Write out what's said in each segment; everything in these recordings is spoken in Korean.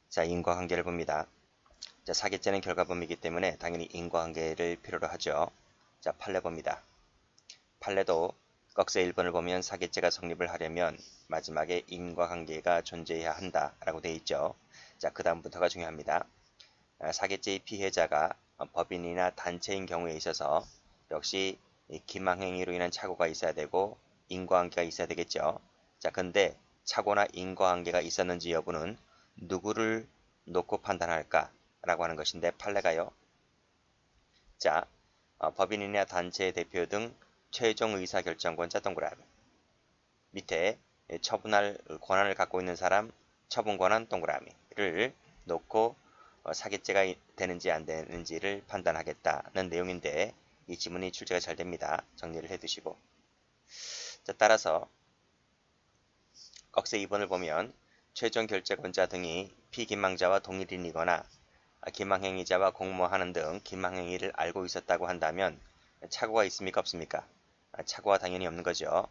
자, 인과관계를 봅니다. 자, 사기죄는 결과범위이기 때문에 당연히 인과관계를 필요로 하죠. 자, 판례 봅니다. 판례도 꺽쇠 1번을 보면 사기죄가 성립을 하려면 마지막에 인과관계가 존재해야 한다라고 되어 있죠. 자, 그 다음부터가 중요합니다. 사기죄의 피해자가 법인이나 단체인 경우에 있어서 역시 기망행위로 인한 착오가 있어야 되고 인과관계가 있어야 되겠죠. 자, 근데 착오나 인과관계가 있었는지 여부는 누구를 놓고 판단할까? 라고 하는 것인데 판례가요. 자, 법인이나 단체의 대표 등 최종 의사결정권자 동그라미. 밑에 처분할 권한을 갖고 있는 사람 처분 권한 동그라미를 놓고 사기죄가 되는지 안 되는지를 판단하겠다는 내용인데 이 지문이 출제가 잘 됩니다. 정리를 해두시고. 자, 따라서 꺽쇠 2번을 보면 최종 결재권자 등이 피기망자와 동일인이거나 기망행위자와 공모하는 등 기망행위를 알고 있었다고 한다면 착오가 있습니까? 없습니까? 착오가 당연히 없는 거죠.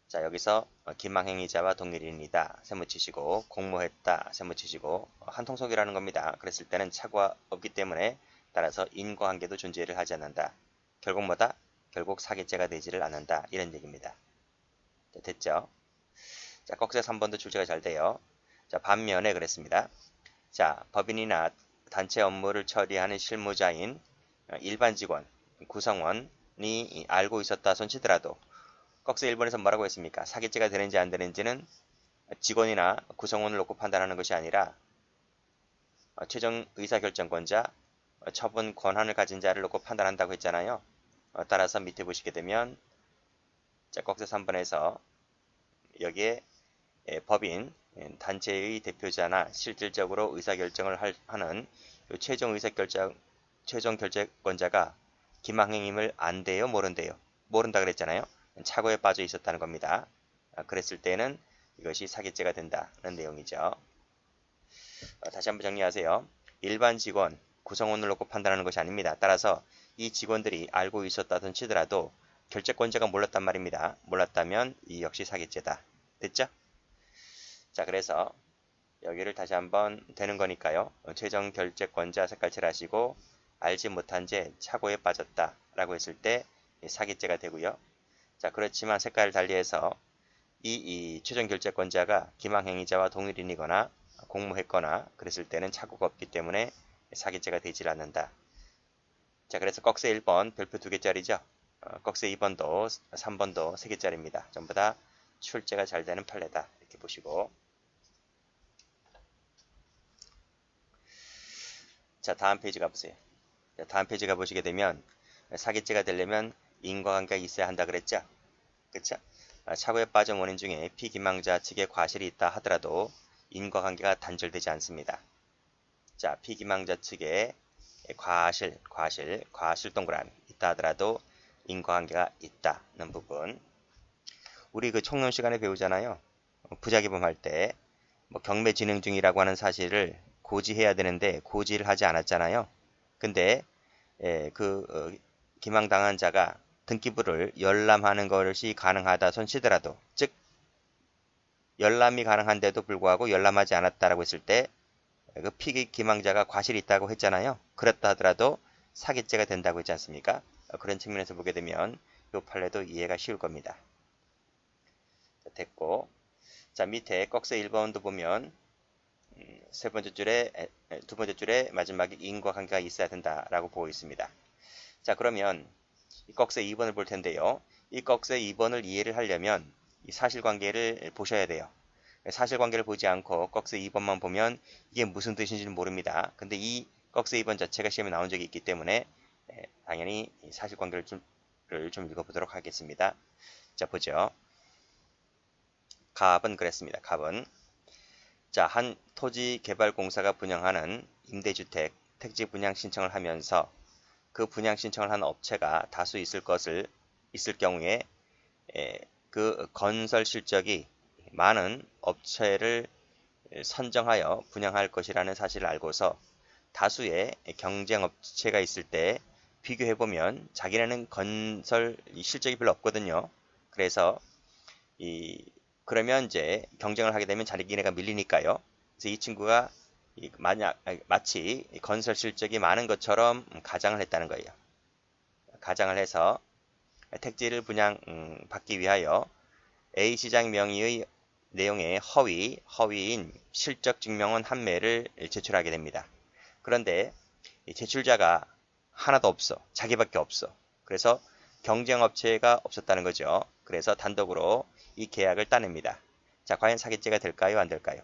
자, 여기서 기망행위자와 동일인이다. 세무치시고 공모했다. 세무치시고 한통속이라는 겁니다. 그랬을 때는 착오가 없기 때문에 따라서 인과관계도 존재를 하지 않는다. 결국 뭐다? 결국 사기죄가 되지를 않는다. 이런 얘기입니다. 자, 됐죠? 자, 꺽쇠 3번도 출제가 잘 돼요. 자, 반면에 그랬습니다. 자, 법인이나 단체 업무를 처리하는 실무자인 일반 직원, 구성원이 알고 있었다 손치더라도 꺽쇠 1번에서 뭐라고 했습니까? 사기죄가 되는지 안 되는지는 직원이나 구성원을 놓고 판단하는 것이 아니라 최종 의사결정권자, 처분 권한을 가진 자를 놓고 판단한다고 했잖아요. 따라서 밑에 보시게 되면 자, 꺽쇠 3번에서 여기에 법인, 단체의 대표자나 실질적으로 의사결정을 하는 최종 결재권자가 기망행임을 안돼요, 모른대요? 모른다 그랬잖아요. 착오에 빠져 있었다는 겁니다. 그랬을 때는 이것이 사기죄가 된다는 내용이죠. 다시 한번 정리하세요. 일반 직원, 구성원을 놓고 판단하는 것이 아닙니다. 따라서 이 직원들이 알고 있었다든 치더라도 결재권자가 몰랐단 말입니다. 몰랐다면 이 역시 사기죄다. 됐죠? 자, 그래서 여기를 다시 한번 되는 거니까요. 최종 결재권자 색깔칠 하시고 알지 못한 채 착오에 빠졌다 라고 했을 때 사기죄가 되고요. 자, 그렇지만 색깔을 달리해서 이 최종 결재권자가 기망행위자와 동일인이거나 공모했거나 그랬을 때는 착오가 없기 때문에 사기죄가 되질 않는다. 자, 그래서 꺽쇠 1번 별표 2개짜리죠. 꺽쇠 2번도 3번도 3개짜리입니다. 전부 다 출제가 잘 되는 판례다. 이렇게 보시고. 자, 다음 페이지 가보세요. 자, 다음 페이지 가보시게 되면 사기죄가 되려면 인과관계가 있어야 한다 그랬죠? 그쵸? 착오에 빠진 원인 중에 피기망자 측의 과실이 있다 하더라도 인과관계가 단절되지 않습니다. 자, 피기망자 측의 과실 동그라미 있다 하더라도 인과관계가 있다는 부분. 우리 그 총론 시간에 배우잖아요. 부작위범 할 때 뭐 경매 진행 중이라고 하는 사실을 고지해야 되는데 고지를 하지 않았잖아요. 근데 기망당한 자가 등기부를 열람하는 것이 가능하다 손치더라도, 즉 열람이 가능한데도 불구하고 열람하지 않았다라고 했을 때 그 피기망자가 과실이 있다고 했잖아요. 그렇다 하더라도 사기죄가 된다고 했지 않습니까? 그런 측면에서 보게 되면 이 판례도 이해가 쉬울 겁니다. 자, 됐고, 자, 밑에 꺽쇠 1번도 보면 두 번째 줄에 마지막에 인과관계가 있어야 된다라고 보고 있습니다. 자, 그러면 이 꺽쇠 2번을 볼 텐데요. 이 꺽쇠 2번을 이해를 하려면 이 사실관계를 보셔야 돼요. 사실관계를 보지 않고 꺽쇠 2번만 보면 이게 무슨 뜻인지는 모릅니다. 근데 이 꺽쇠 2번 자체가 시험에 나온 적이 있기 때문에 당연히 사실관계를 좀 읽어보도록 하겠습니다. 자, 보죠. 갑은 그랬습니다. 갑은 자, 한 토지개발공사가 분양하는 임대주택 택지 분양 신청을 하면서 그 분양 신청을 한 업체가 다수 있을 경우에 그 건설 실적이 많은 업체를 선정하여 분양할 것이라는 사실을 알고서 다수의 경쟁 업체가 있을 때 비교해보면 자기네는 건설 실적이 별로 없거든요. 그래서 그러면 이제 경쟁을 하게 되면 자기네가 밀리니까요. 그래서 이 친구가 마치 건설 실적이 많은 것처럼 가정을 했다는 거예요. 가정을 해서 택지를 분양받기 위하여 A 시장 명의의 내용의 허위인 실적 증명원 한 매를 제출하게 됩니다. 그런데 제출자가 하나도 없어. 자기밖에 없어. 그래서 경쟁업체가 없었다는 거죠. 그래서 단독으로 이 계약을 따냅니다. 자, 과연 사기죄가 될까요? 안 될까요?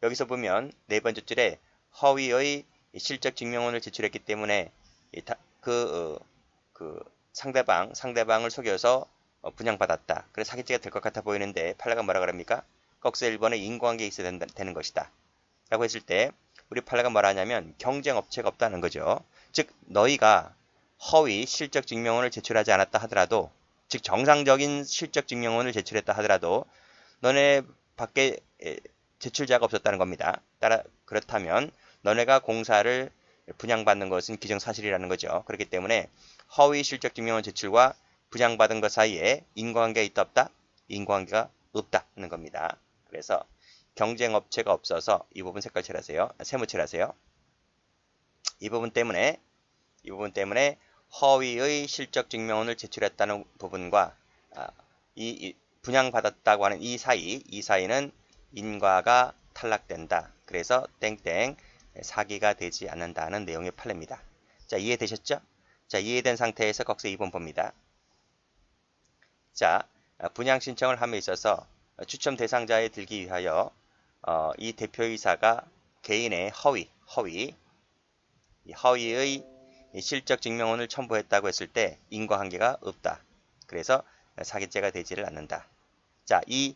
여기서 보면 네 번째 줄에 허위의 실적 증명원을 제출했기 때문에 그 상대방을 속여서 분양받았다. 그래서 사기죄가 될 것 같아 보이는데 판례가 뭐라 그럽니까? 거기서 1번에 인과관계 있어야 되는 것이다. 라고 했을 때 우리 판례가 뭐라 하냐면 경쟁업체가 없다는 거죠. 즉 너희가 허위 실적 증명원을 제출하지 않았다 하더라도, 즉 정상적인 실적 증명원을 제출했다 하더라도 너네 밖에 제출자가 없었다는 겁니다. 그렇다면 너네가 공사를 분양받는 것은 기정사실이라는 거죠. 그렇기 때문에 허위 실적 증명원 제출과 분양받은 것 사이에 인과관계가 있다 없다? 인과관계가 없다는 겁니다. 그래서 경쟁업체가 없어서 이 부분 색깔 칠하세요. 세무 칠하세요. 이 부분 때문에 허위의 실적 증명원을 제출했다는 부분과 이 분양받았다고 하는 이 사이는 인과가 탈락된다. 그래서 땡땡 사기가 되지 않는다는 내용의 판례입니다. 자, 이해되셨죠? 자, 이해된 상태에서 거기서 2번 봅니다. 자, 분양 신청을 함에 있어서 추첨 대상자에 들기 위하여 이 대표이사가 개인의 허위의 실적 증명원을 첨부했다고 했을 때 인과관계가 없다. 그래서 사기죄가 되지를 않는다. 자, 이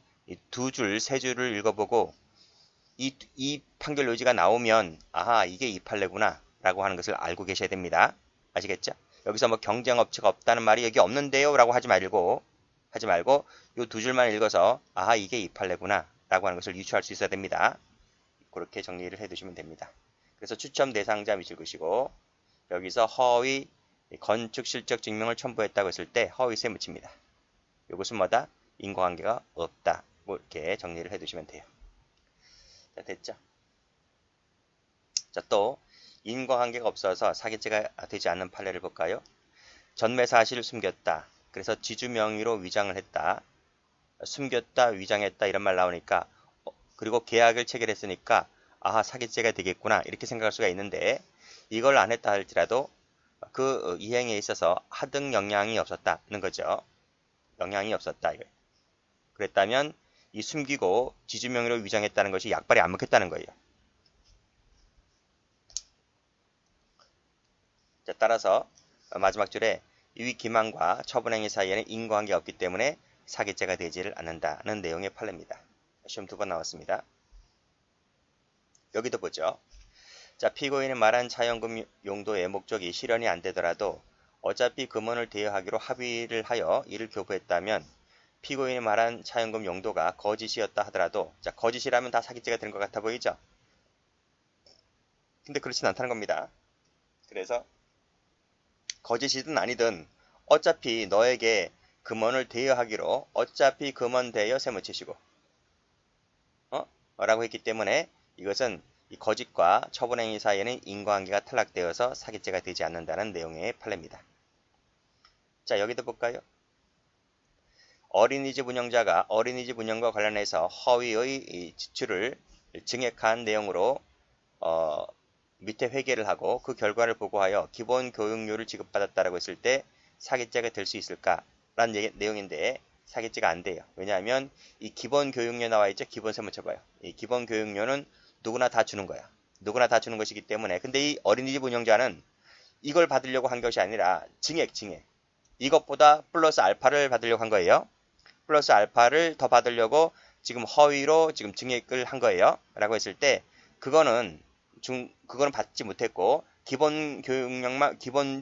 두 줄, 세 줄을 읽어보고 이 판결 요지가 나오면 아하, 이게 이 판례구나 라고 하는 것을 알고 계셔야 됩니다. 아시겠죠? 여기서 뭐 경쟁업체가 없다는 말이 여기 없는데요 라고 하지 말고 이 두 줄만 읽어서 아하, 이게 이 판례구나 라고 하는 것을 유추할 수 있어야 됩니다. 그렇게 정리를 해두시면 됩니다. 그래서 추첨 대상자 밑줄 그시고 여기서 허위 건축 실적 증명을 첨부했다고 했을 때 허위세 묻힙니다. 이것은 뭐다? 인과관계가 없다. 뭐 이렇게 정리를 해두시면 돼요. 자, 됐죠? 자, 또 인과관계가 없어서 사기죄가 되지 않는 판례를 볼까요? 전매 사실을 숨겼다. 그래서 지주 명의로 위장을 했다. 숨겼다, 위장했다 이런 말 나오니까 그리고 계약을 체결했으니까 아하, 사기죄가 되겠구나 이렇게 생각할 수가 있는데 이걸 안 했다 할지라도 그 이행에 있어서 하등 영향이 없었다는 거죠. 영향이 없었다. 그랬다면 이 숨기고 지주 명의로 위장했다는 것이 약발이 안 먹혔다는 거예요. 자, 따라서 마지막 줄에 이 기망과 처분행위 사이에는 인과관계가 없기 때문에 사기죄가 되지를 않는다는 내용의 판례입니다. 시험 2번 나왔습니다. 여기도 보죠. 자, 피고인이 말한 차연금 용도의 목적이 실현이 안 되더라도 어차피 금원을 대여하기로 합의를 하여 이를 교부했다면 피고인이 말한 차연금 용도가 거짓이었다 하더라도, 자, 거짓이라면 다 사기죄가 되는 것 같아 보이죠? 근데 그렇진 않다는 겁니다. 그래서 거짓이든 아니든 어차피 너에게 금원을 대여하기로 어차피 금원 대여 세무치시고 라고 했기 때문에 이것은 이 거짓과 처분행위 사이에는 인과관계가 탈락되어서 사기죄가 되지 않는다는 내용의 판례입니다. 자, 여기도 볼까요? 어린이집 운영자가 어린이집 운영과 관련해서 허위의 지출을 증액한 내용으로 밑에 회계를 하고 그 결과를 보고하여 기본 교육료를 지급받았다라고 했을 때 사기죄가 될 수 있을까라는 내용인데 사기죄가 안 돼요. 왜냐하면 이 기본 교육료 나와 있죠. 기본 세무쳐봐요. 이 기본 교육료는 누구나 다 주는 거야. 누구나 다 주는 것이기 때문에. 근데 이 어린이집 운영자는 이걸 받으려고 한 것이 아니라 증액. 이것보다 플러스 알파를 받으려고 한 거예요. 플러스 알파를 더 받으려고 지금 허위로 지금 증액을 한 거예요. 라고 했을 때 그거는 받지 못했고 기본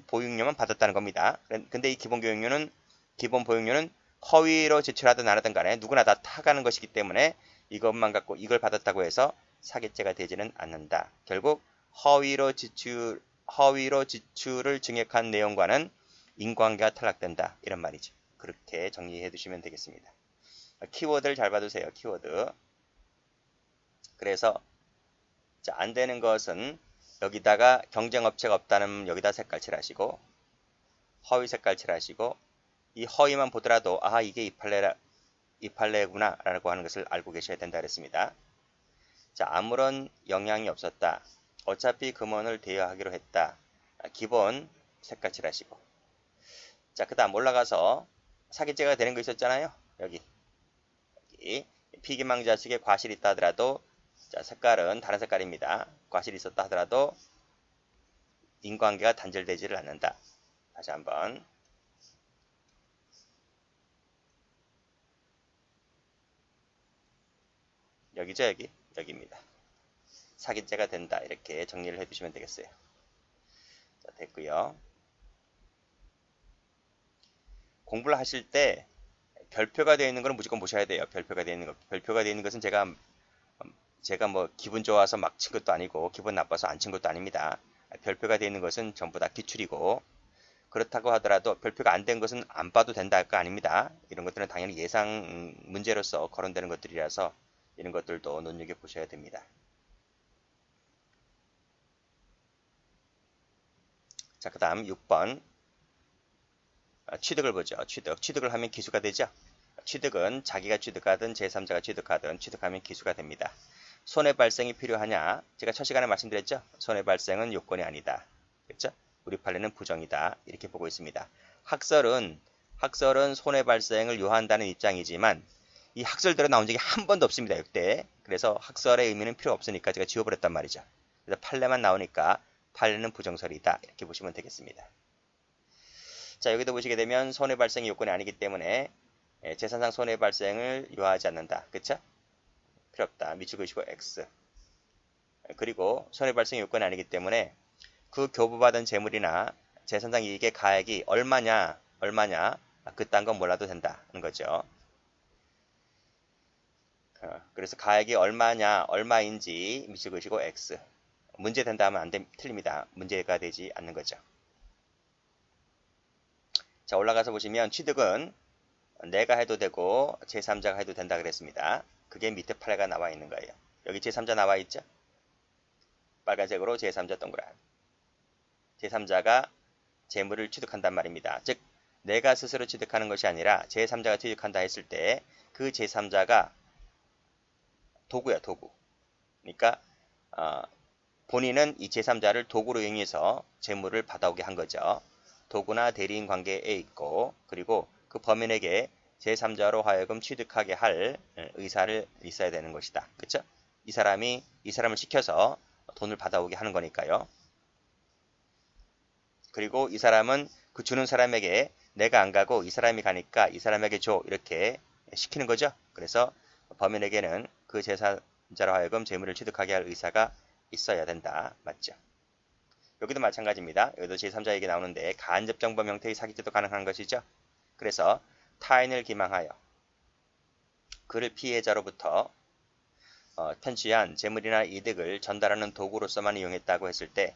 보육료만 받았다는 겁니다. 근데 이 기본 보육료는 허위로 제출하든 안 하든 간에 누구나 다 타가는 것이기 때문에 이것만 갖고 이걸 받았다고 해서 사기죄가 되지는 않는다. 결국 허위로 지출을 증액한 내용과는 인과관계가 탈락된다. 이런 말이죠. 그렇게 정리해 두시면 되겠습니다. 키워드를 잘 봐두세요. 키워드. 그래서 자, 안 되는 것은 여기다가 경쟁업체가 없다는 여기다 색깔 칠하시고 허위 색깔 칠하시고 이 허위만 보더라도 아 이게 이팔레구나 라고 하는 것을 알고 계셔야 된다 그랬습니다. 자, 아무런 영향이 없었다. 어차피 금원을 대여하기로 했다. 기본 색깔 칠하시고 자, 그 다음 올라가서 사기죄가 되는 거 있었잖아요. 여기 피기망자식에 과실이 있다 하더라도 자, 색깔은 다른 색깔입니다. 과실이 있었다 하더라도 인과관계가 단절되지를 않는다. 다시 한번 여기죠. 여기입니다. 사기죄가 된다. 이렇게 정리를 해주시면 되겠어요. 자, 됐고요. 공부를 하실 때 별표가 되어 있는 것은 무조건 보셔야 돼요. 별표가 되어 있는 것. 별표가 되어 있는 것은 제가 뭐 기분 좋아서 막 친 것도 아니고 기분 나빠서 안 친 것도 아닙니다. 별표가 되어 있는 것은 전부 다 기출이고 그렇다고 하더라도 별표가 안 된 것은 안 봐도 된다 할 거 아닙니다. 이런 것들은 당연히 예상 문제로서 거론되는 것들이라서 이런 것들도 눈여겨보셔야 됩니다. 자, 그 다음 6번 취득을 보죠. 취득을 하면 기수가 되죠. 취득은 자기가 취득하든 제3자가 취득하든 취득하면 기수가 됩니다. 손해 발생이 필요하냐? 제가 첫 시간에 말씀드렸죠. 손해 발생은 요건이 아니다. 그렇죠? 우리 판례는 부정이다. 이렇게 보고 있습니다. 학설은 손해 발생을 요한다는 입장이지만 이 학설대로 나온 적이 한 번도 없습니다. 역대. 그래서 학설의 의미는 필요 없으니까 제가 지워버렸단 말이죠. 그래서 판례만 나오니까 판례는 부정설이다. 이렇게 보시면 되겠습니다. 자, 여기도 보시게 되면 손해 발생이 요건이 아니기 때문에 재산상 손해 발생을 요하지 않는다. 그쵸? 필요 없다. 밑줄 그으시고 X. 그리고 손해 발생 요건이 아니기 때문에 그 교부받은 재물이나 재산상 이익의 가액이 얼마냐 그딴 건 몰라도 된다는 거죠. 그래서 가액이 얼마인지 밑줄 그으시고 X. 문제 된다 하면 틀립니다. 문제가 되지 않는 거죠. 자, 올라가서 보시면 취득은 내가 해도 되고 제3자가 해도 된다 그랬습니다. 그게 밑에 판례가 나와 있는 거예요. 여기 제3자 나와 있죠? 빨간색으로 제3자 동그란. 제3자가 재물을 취득한단 말입니다. 즉 내가 스스로 취득하는 것이 아니라 제3자가 취득한다 했을 때 그 제3자가 도구야, 도구. 그러니까 본인은 이 제3자를 도구로 이용해서 재물을 받아오게 한 거죠. 도구나 대리인 관계에 있고 그리고 그 범인에게 제3자로 하여금 취득하게 할 의사를 있어야 되는 것이다. 그렇죠? 이 사람을 시켜서 돈을 받아오게 하는 거니까요. 그리고 이 사람은 그 주는 사람에게 내가 안 가고 이 사람이 가니까 이 사람에게 줘 이렇게 시키는 거죠. 그래서 범인에게는 그 제3자로 하여금 재물을 취득하게 할 의사가 있어야 된다. 맞죠? 여기도 마찬가지입니다. 여기도 제3자 얘기 나오는데 간접정범 형태의 사기죄도 가능한 것이죠. 그래서 타인을 기망하여 그를 피해자로부터 편취한 재물이나 이득을 전달하는 도구로서만 이용했다고 했을 때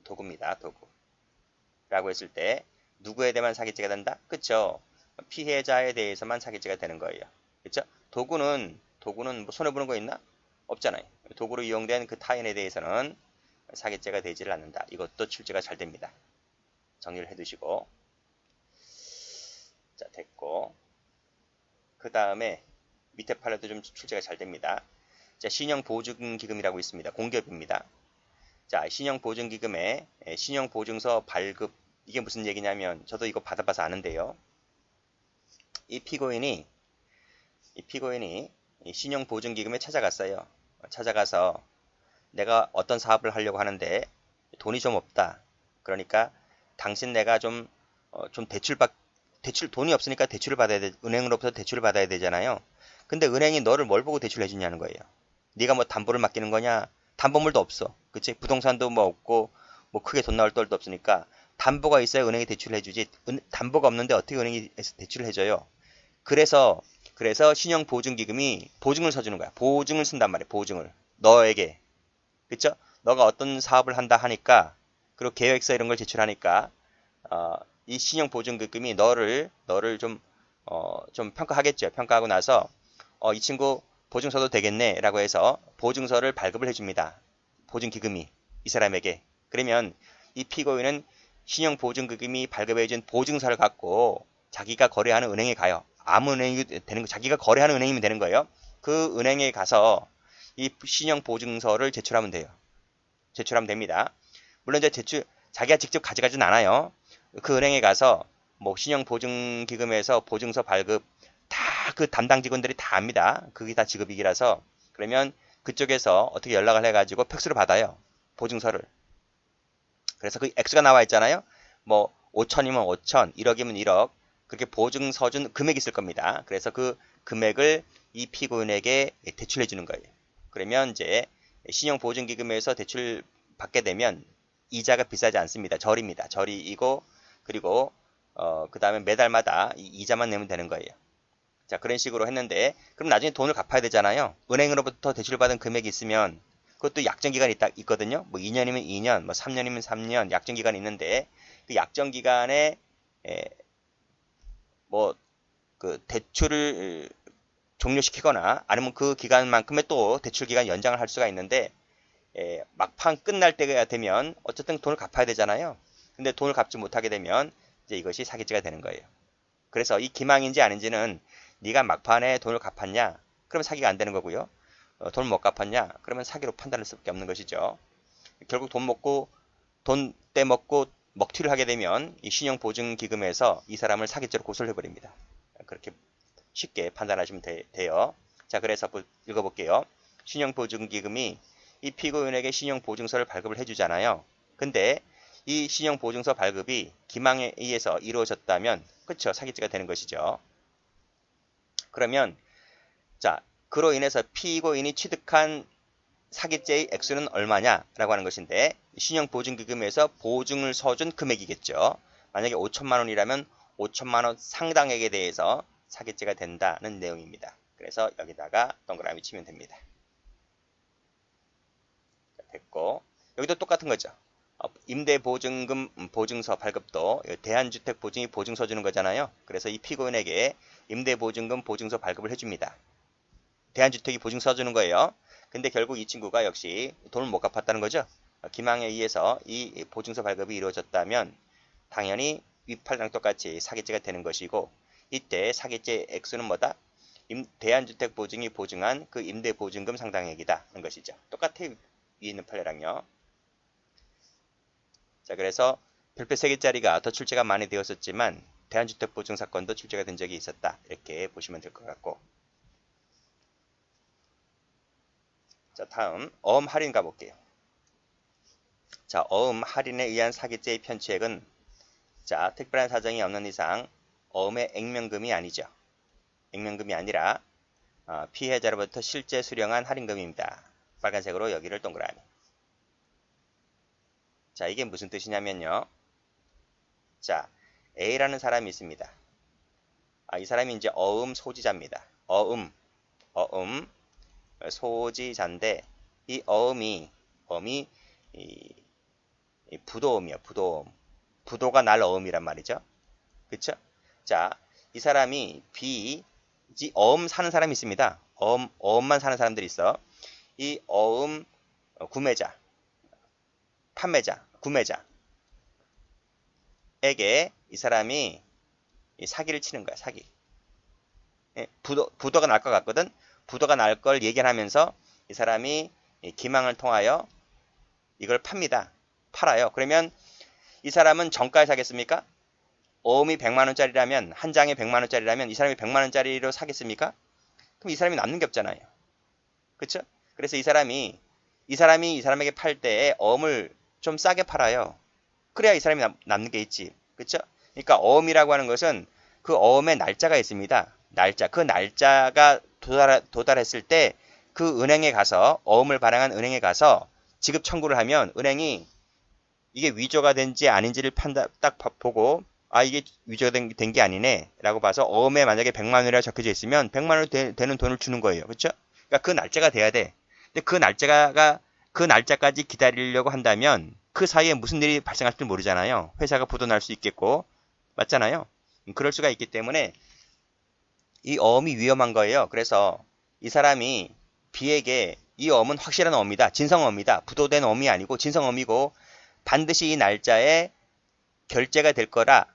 도구입니다. 도구. 라고 했을 때 누구에 대한 사기죄가 된다? 그쵸? 피해자에 대해서만 사기죄가 되는 거예요. 그쵸? 도구는 뭐 손해보는 거 있나? 없잖아요. 도구로 이용된 그 타인에 대해서는 사기죄가 되지를 않는다. 이것도 출제가 잘 됩니다. 정리를 해두시고 자, 됐고 그 다음에 밑에 판례도 좀 출제가 잘 됩니다. 자, 신용보증기금이라고 있습니다. 공기업입니다. 자, 신용보증기금에 신용보증서 발급 이게 무슨 얘기냐면 저도 이거 받아봐서 아는데요. 이 피고인이 이 신용보증기금에 찾아갔어요. 찾아가서 내가 어떤 사업을 하려고 하는데 돈이 좀 없다. 그러니까 당신 내가 좀 대출 돈이 없으니까 대출을 받아야 돼. 은행으로부터 대출을 받아야 되잖아요. 근데 은행이 너를 뭘 보고 대출을 해주냐는 거예요. 네가 뭐 담보를 맡기는 거냐? 담보물도 없어. 그치? 부동산도 뭐 없고 뭐 크게 돈 나올 떨도 없으니까 담보가 있어야 은행이 대출을 해주지. 담보가 없는데 어떻게 은행이 대출을 해줘요? 그래서 신용보증기금이 보증을 서주는 거야. 보증을 쓴단 말이야. 보증을. 너에게. 그쵸? 너가 어떤 사업을 한다 하니까 그리고 계획서 이런 걸 제출하니까 이 신용보증기금이 너를 좀 평가하겠죠. 평가하고 나서 이 친구 보증서도 되겠네 라고 해서 보증서를 발급을 해줍니다. 보증기금이 이 사람에게. 그러면 이 피고인은 신용보증기금이 발급해준 보증서를 갖고 자기가 거래하는 은행에 가요. 아무 은행이 되는 거, 자기가 거래하는 은행이면 되는 거예요. 그 은행에 가서 이 신용보증서를 제출하면 돼요. 제출하면 됩니다. 물론 이제 자기가 직접 가져가진 않아요. 그 은행에 가서 뭐 신용보증기금에서 보증서 발급 다 그 담당 직원들이 다 압니다. 그게 다 직업이기라서. 그러면 그쪽에서 어떻게 연락을 해가지고 팩스로 받아요. 보증서를. 그래서 그 액수가 나와 있잖아요. 뭐 5천이면 5천, 1억이면 1억. 그렇게 보증서 준 금액이 있을 겁니다. 그래서 그 금액을 이 피고인에게 대출해 주는 거예요. 그러면 이제 신용보증기금에서 대출 받게 되면 이자가 비싸지 않습니다. 절입니다. 절이고 그리고 그 다음에 매달마다 이자만 내면 되는 거예요. 자, 그런 식으로 했는데 그럼 나중에 돈을 갚아야 되잖아요. 은행으로부터 대출받은 금액이 있으면 그것도 약정기간이 있거든요. 뭐 2년이면 2년, 뭐 3년이면 3년 약정기간이 있는데 그 약정기간에 뭐 그 대출을 종료시키거나 아니면 그 기간만큼의 또 대출 기간 연장을 할 수가 있는데 막판 끝날 때가 되면 어쨌든 돈을 갚아야 되잖아요. 근데 돈을 갚지 못하게 되면 이제 이것이 사기죄가 되는 거예요. 그래서 이 기망인지 아닌지는 네가 막판에 돈을 갚았냐? 그러면 사기가 안 되는 거고요. 돈을 못 갚았냐? 그러면 사기로 판단할 수밖에 없는 것이죠. 결국 돈 떼먹고 먹튀를 하게 되면 이 신용보증기금에서 이 사람을 사기죄로 고소를 해버립니다. 그렇게 쉽게 판단하시면 돼요. 자, 그래서 읽어볼게요. 신용보증기금이 이 피고인에게 신용보증서를 발급을 해주잖아요. 근데 이 신용보증서 발급이 기망에 의해서 이루어졌다면 그렇죠. 사기죄가 되는 것이죠. 그러면 자, 그로 인해서 피고인이 취득한 사기죄의 액수는 얼마냐라고 하는 것인데 신용보증기금에서 보증을 서준 금액이겠죠. 만약에 5천만 원이라면 5천만 원 상당액에 대해서 사기죄가 된다는 내용입니다. 그래서 여기다가 동그라미 치면 됩니다. 됐고 여기도 똑같은 거죠. 임대보증금 보증서 발급도 대한주택보증이 보증서 주는 거잖아요. 그래서 이 피고인에게 임대보증금 보증서 발급을 해줍니다. 대한주택이 보증서 주는 거예요. 근데 결국 이 친구가 역시 돈을 못 갚았다는 거죠. 기망에 의해서 이 보증서 발급이 이루어졌다면 당연히 위팔랑 똑같이 사기죄가 되는 것이고 이때 사기죄 액수는 뭐다? 대한주택보증이 보증한 그 임대보증금 상당액이다 하는 것이죠. 똑같아요. 위에 있는 판례랑요. 자, 그래서 별표 3개짜리가 더 출제가 많이 되었었지만 대한주택보증 사건도 출제가 된 적이 있었다. 이렇게 보시면 될 것 같고. 자, 다음 어음 할인 가볼게요. 자, 어음 할인에 의한 사기죄의 편취액은 자, 특별한 사정이 없는 이상 어음의 액면금이 아니죠. 액면금이 아니라 피해자로부터 실제 수령한 할인금입니다. 빨간색으로 여기를 동그라미. 자, 이게 무슨 뜻이냐면요. 자, A라는 사람이 있습니다. 이 사람이 이제 어음 소지자입니다. 어음 소지자인데 이 어음이 부도음이요. 부도가 날 어음이란 말이죠. 그쵸? 자, 이 사람이 어음 사는 사람이 있습니다. 어음만 사는 사람들이 있어. 이 어음 구매자, 판매자, 구매자에게 이 사람이 사기를 치는 거야. 사기. 부도가 날 것 같거든. 부도가 날 걸 예견하면서 이 사람이 기망을 통하여 이걸 팝니다. 팔아요. 그러면 이 사람은 정가에 사겠습니까? 어음이 100만원짜리라면 한 장에 100만원짜리라면 이 사람이 100만원짜리로 사겠습니까? 그럼 이 사람이 남는 게 없잖아요. 그쵸? 그래서 이 사람이 이 사람에게 팔 때 어음을 좀 싸게 팔아요. 그래야 이 사람이 남는 게 있지. 그쵸? 그러니까 어음이라고 하는 것은 그 어음의 날짜가 있습니다. 날짜. 그 날짜가 도달했을 때 그 은행에 가서 어음을 발행한 은행에 가서 지급 청구를 하면 은행이 이게 위조가 된지 아닌지를 딱 보고 이게 위조가 된 게 아니네 라고 봐서 어음에 만약에 100만 원이라고 적혀져 있으면 100만 원 되는 돈을 주는 거예요. 그렇죠? 그러니까 그 날짜가 돼야 돼. 근데 그 날짜까지 기다리려고 한다면 그 사이에 무슨 일이 발생할지 모르잖아요. 회사가 부도 날 수 있겠고 맞잖아요. 그럴 수가 있기 때문에 이 어음이 위험한 거예요. 그래서 이 사람이 B에게 이 어음은 확실한 어음이다. 진성어음이다. 부도된 어음이 아니고 진성어음이고 반드시 이 날짜에 결제가 될 거라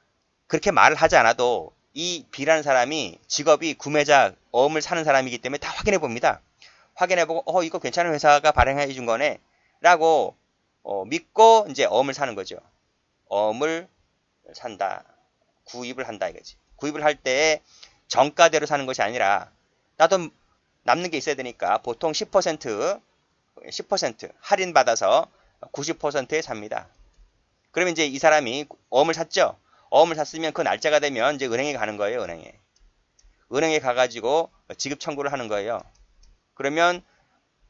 그렇게 말을 하지 않아도 이 B라는 사람이 직업이 구매자 어음을 사는 사람이기 때문에 다 확인해 봅니다. 확인해 보고 이거 괜찮은 회사가 발행해 준 거네 라고 믿고 이제 어음을 사는 거죠. 어음을 산다. 구입을 한다 이거지. 구입을 할 때 정가대로 사는 것이 아니라 나도 남는 게 있어야 되니까 보통 10% 할인받아서 90%에 삽니다. 그러면 이제 이 사람이 어음을 샀죠. 어음을 샀으면 그 날짜가 되면 이제 은행에 가는 거예요. 은행에 가가지고 지급 청구를 하는 거예요. 그러면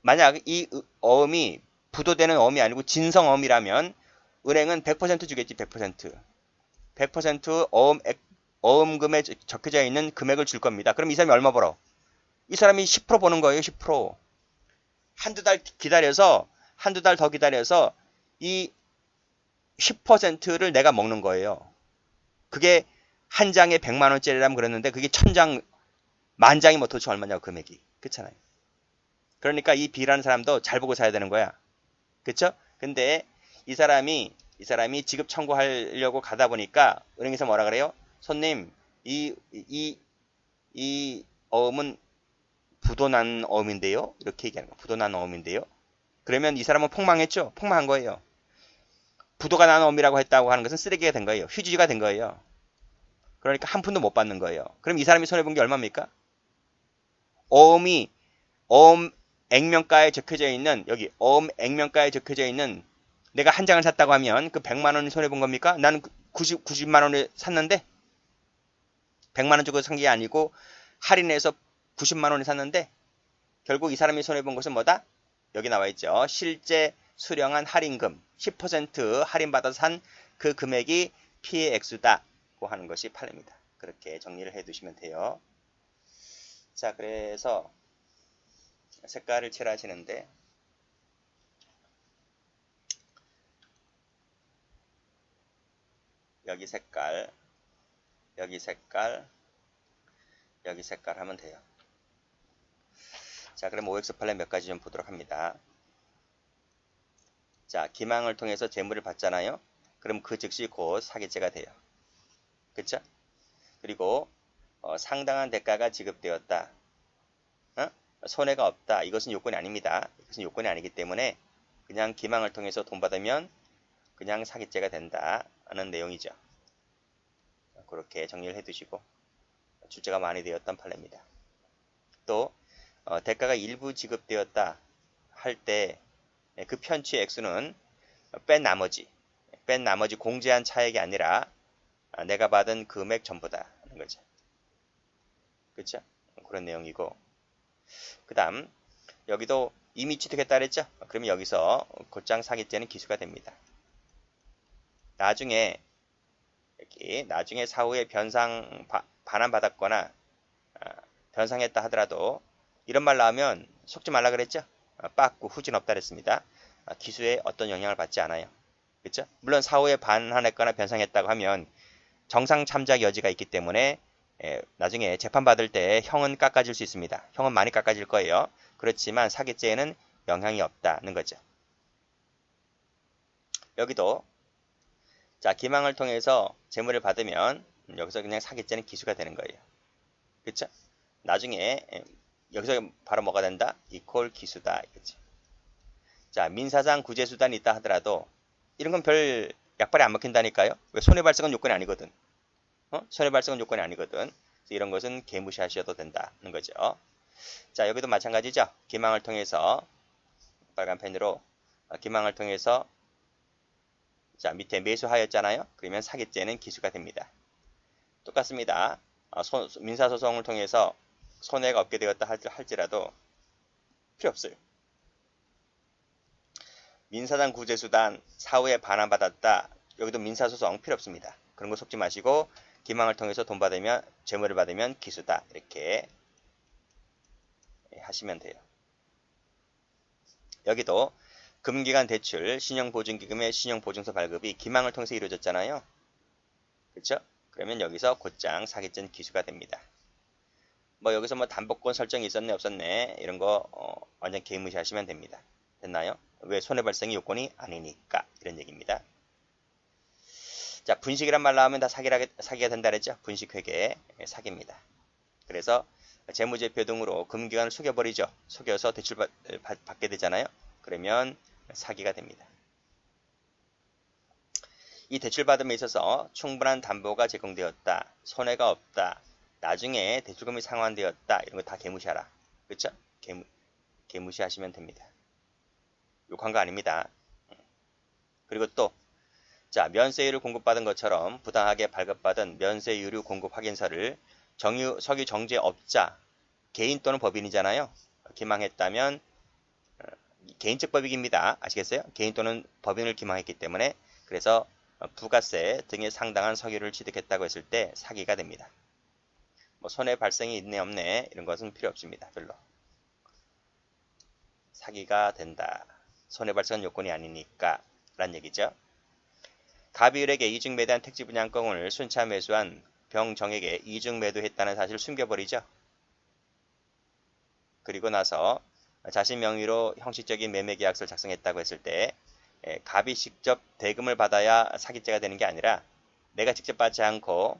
만약 이 어음이 부도되는 어음이 아니고 진성어음이라면 은행은 100% 주겠지. 100% 어음금에 적혀져 있는 금액을 줄 겁니다. 그럼 이 사람이 얼마 벌어? 이 사람이 10% 버는 거예요. 10%. 한두 달 더 기다려서 이 10%를 내가 먹는 거예요. 그게 한 장에 100만 원짜리라면 그랬는데 그게 1000장, 만장이면 도대체 얼마냐고 금액이. 그렇잖아요. 그러니까 이 B라는 사람도 잘 보고 사야 되는 거야. 그쵸? 근데 이 사람이 지급 청구하려고 가다 보니까 은행에서 뭐라 그래요? 손님, 이 어음은 부도난 어음인데요? 이렇게 얘기하는 거야. 부도난 어음인데요? 그러면 이 사람은 폭망했죠? 폭망한 거예요. 부도가 난 어음이라고 했다고 하는 것은 쓰레기가 된 거예요. 휴지가 된 거예요. 그러니까 한 푼도 못 받는 거예요. 그럼 이 사람이 손해본 게 얼마입니까? 어음 액면가에 적혀져 있는 여기 어음 액면가에 적혀져 있는 내가 한 장을 샀다고 하면 그 100만 원이 손해본 겁니까? 나는 90만 원에 샀는데 100만 원 주고 산 게 아니고 할인해서 90만 원에 샀는데 결국 이 사람이 손해본 것은 뭐다? 여기 나와 있죠. 실제 수령한 할인금 10% 할인받아서 산 그 금액이 피해 액수다고 하는 것이 판례입니다. 그렇게 정리를 해 두시면 돼요. 자, 그래서 색깔을 칠하시는데 여기 색깔, 여기 색깔, 여기 색깔 하면 돼요. 자, 그럼 OX 판례 몇 가지 좀 보도록 합니다. 자, 기망을 통해서 재물을 받잖아요. 그럼 그 즉시 곧 사기죄가 돼요. 그쵸? 그리고 상당한 대가가 지급되었다. 손해가 없다. 이것은 요건이 아닙니다. 이것은 요건이 아니기 때문에 그냥 기망을 통해서 돈 받으면 그냥 사기죄가 된다 하는 내용이죠. 그렇게 정리를 해두시고 출제가 많이 되었던 판례입니다. 또 대가가 일부 지급되었다 할 때 그 편취의 액수는 뺀 나머지 공제한 차액이 아니라 내가 받은 금액 전부다 하는 거죠. 그렇죠? 그런 내용이고 그 다음 여기도 이미 취득했다 그랬죠? 그러면 여기서 곧장 사기죄는 기수가 됩니다. 나중에 사후에 변상 반환받았거나 변상했다 하더라도 이런 말 나오면 속지 말라 그랬죠? 빠꾸 후진 없다 그랬습니다. 기수에 어떤 영향을 받지 않아요. 그렇죠? 물론 사후에 반환했거나 변상했다고 하면 정상 참작 여지가 있기 때문에 나중에 재판받을 때 형은 깎아질 수 있습니다. 형은 많이 깎아질 거예요. 그렇지만 사기죄에는 영향이 없다는 거죠. 여기도 자, 기망을 통해서 재물을 받으면 여기서 그냥 사기죄는 기수가 되는 거예요. 그렇죠? 나중에 여기서 바로 뭐가 된다? 이퀄 기수다. 이거지. 자, 민사상 구제수단이 있다 하더라도 이런 건 별 약발이 안 먹힌다니까요. 왜 손해발생은 요건이 아니거든. 손해발생은 요건이 아니거든. 그래서 이런 것은 개무시하셔도 된다는 거죠. 자, 여기도 마찬가지죠. 기망을 통해서 빨간 펜으로 기망을 통해서 자, 밑에 매수하였잖아요. 그러면 사기죄는 기수가 됩니다. 똑같습니다. 민사소송을 통해서 손해가 없게 되었다 할지라도 필요 없어요. 민사상 구제수단 사후에 반환받았다. 여기도 민사소송 필요 없습니다. 그런 거 속지 마시고 기망을 통해서 돈 받으면 재물을 받으면 기수다. 이렇게 하시면 돼요. 여기도 금기간 대출, 신용보증기금의 신용보증서 발급이 기망을 통해서 이루어졌잖아요. 그렇죠? 그러면 여기서 곧장 사기죄는 기수가 됩니다. 뭐 여기서 뭐 담보권 설정이 있었네 없었네 이런 거 완전 개무시하시면 됩니다. 됐나요? 왜 손해 발생이 요건이 아니니까 이런 얘기입니다. 자, 분식이란 말 나오면 다 사기가 된다 그랬죠? 분식회계 사기입니다. 그래서 재무제표 등으로 금기관을 속여버리죠. 속여서 대출 받게 되잖아요. 그러면 사기가 됩니다. 이 대출받음에 있어서 충분한 담보가 제공되었다. 손해가 없다. 나중에 대출금이 상환되었다. 이런 거 다 개무시하라. 그렇죠? 개무시하시면 됩니다. 욕한 거 아닙니다. 그리고 또 자, 면세율을 공급받은 것처럼 부당하게 발급받은 면세율 공급 확인서를 석유 정제업자, 개인 또는 법인이잖아요. 기망했다면 개인적 법익입니다. 아시겠어요? 개인 또는 법인을 기망했기 때문에 그래서 부가세 등에 상당한 석유를 취득했다고 했을 때 사기가 됩니다. 뭐 손해 발생이 있네 없네 이런 것은 필요 없습니다. 별로. 사기가 된다. 손해 발생 요건이 아니니까 라는 얘기죠. 갑이을에게 이중 매도한 택지 분양권을 순차 매수한 병정에게 이중 매도했다는 사실을 숨겨버리죠. 그리고 나서 자신 명의로 형식적인 매매 계약서를 작성했다고 했을 때 갑이 직접 대금을 받아야 사기죄가 되는 게 아니라 내가 직접 받지 않고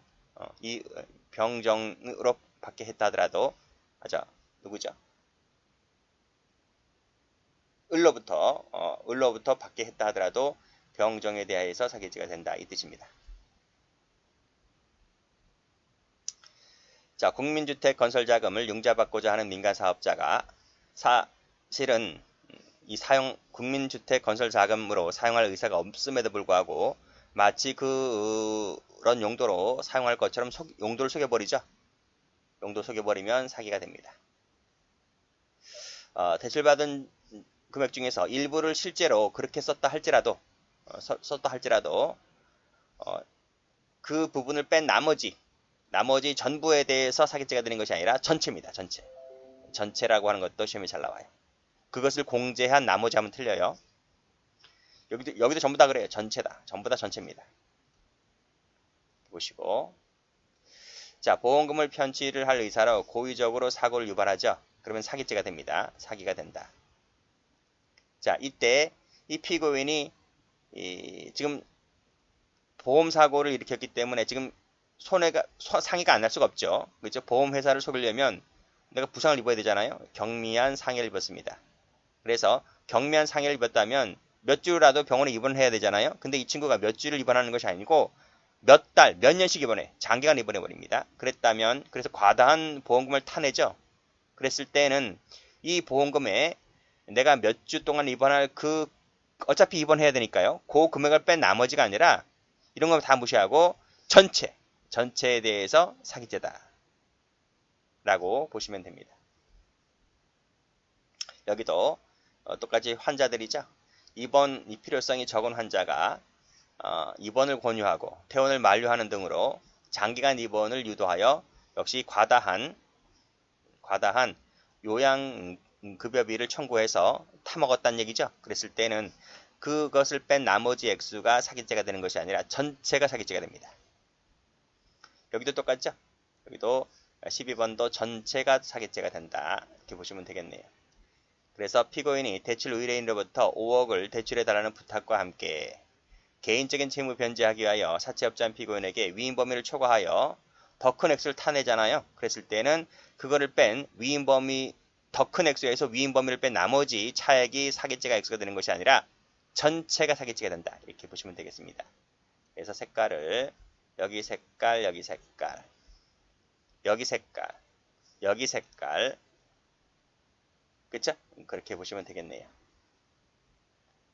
이 병정으로 받게 했다 하더라도 누구죠? 을로부터 받게 했다 하더라도 병정에 대하여서 사기죄가 된다 이 뜻입니다. 자, 국민주택 건설 자금을 융자받고자 하는 민간 사업자가 사실은 이 국민주택 건설 자금으로 사용할 의사가 없음에도 불구하고 마치 그런 용도로 사용할 것처럼 용도를 속여버리죠. 용도 속여버리면 사기가 됩니다. 대출받은 금액 중에서 일부를 실제로 그렇게 썼다 할지라도 그 부분을 뺀 나머지 전부에 대해서 사기죄가 되는 것이 아니라 전체입니다. 전체라고 하는 것도 시험에 잘 나와요. 그것을 공제한 나머지 하면 틀려요. 여기도 전부 다 그래요. 전체다. 전부 다 전체입니다. 보시고 자, 보험금을 편취를 할 의사로 고의적으로 사고를 유발하죠. 그러면 사기죄가 됩니다. 사기가 된다. 자, 이때 이 피고인이 지금 보험사고를 일으켰기 때문에 지금 상해가 안 날 수가 없죠. 그렇죠? 보험회사를 속이려면 내가 부상을 입어야 되잖아요. 경미한 상해를 입었습니다. 그래서 경미한 상해를 입었다면 몇 주라도 병원에 입원해야 되잖아요. 근데 이 친구가 몇 주를 입원하는 것이 아니고 몇 달, 몇 년씩 입원해. 장기간 입원해버립니다. 그래서 과다한 보험금을 타내죠. 그랬을 때는 이 보험금에 내가 몇 주 동안 입원할 어차피 입원해야 되니까요. 그 금액을 뺀 나머지가 아니라 이런 거 다 무시하고 전체에 대해서 사기죄다. 라고 보시면 됩니다. 여기도 똑같이 환자들이죠. 입원 필요성이 적은 환자가 입원을 권유하고 퇴원을 만료하는 등으로 장기간 입원을 유도하여 역시 과다한 요양급여비를 청구해서 타먹었다는 얘기죠. 그랬을 때는 그것을 뺀 나머지 액수가 사기죄가 되는 것이 아니라 전체가 사기죄가 됩니다. 여기도 똑같죠? 여기도 12번도 전체가 사기죄가 된다. 이렇게 보시면 되겠네요. 그래서 피고인이 대출 의뢰인으로부터 5억을 대출해달라는 부탁과 함께 개인적인 채무 변제하기 위하여 사채업자인 피고인에게 위임 범위를 초과하여 더 큰 액수를 타내잖아요. 그랬을 때는 그거를 뺀 더 큰 액수에서 위임 범위를 뺀 나머지 차액이 사기죄가 액수가 되는 것이 아니라 전체가 사기죄가 된다. 이렇게 보시면 되겠습니다. 그래서 색깔을 여기 색깔, 여기 색깔, 여기 색깔, 여기 색깔, 그쵸? 그렇게 보시면 되겠네요.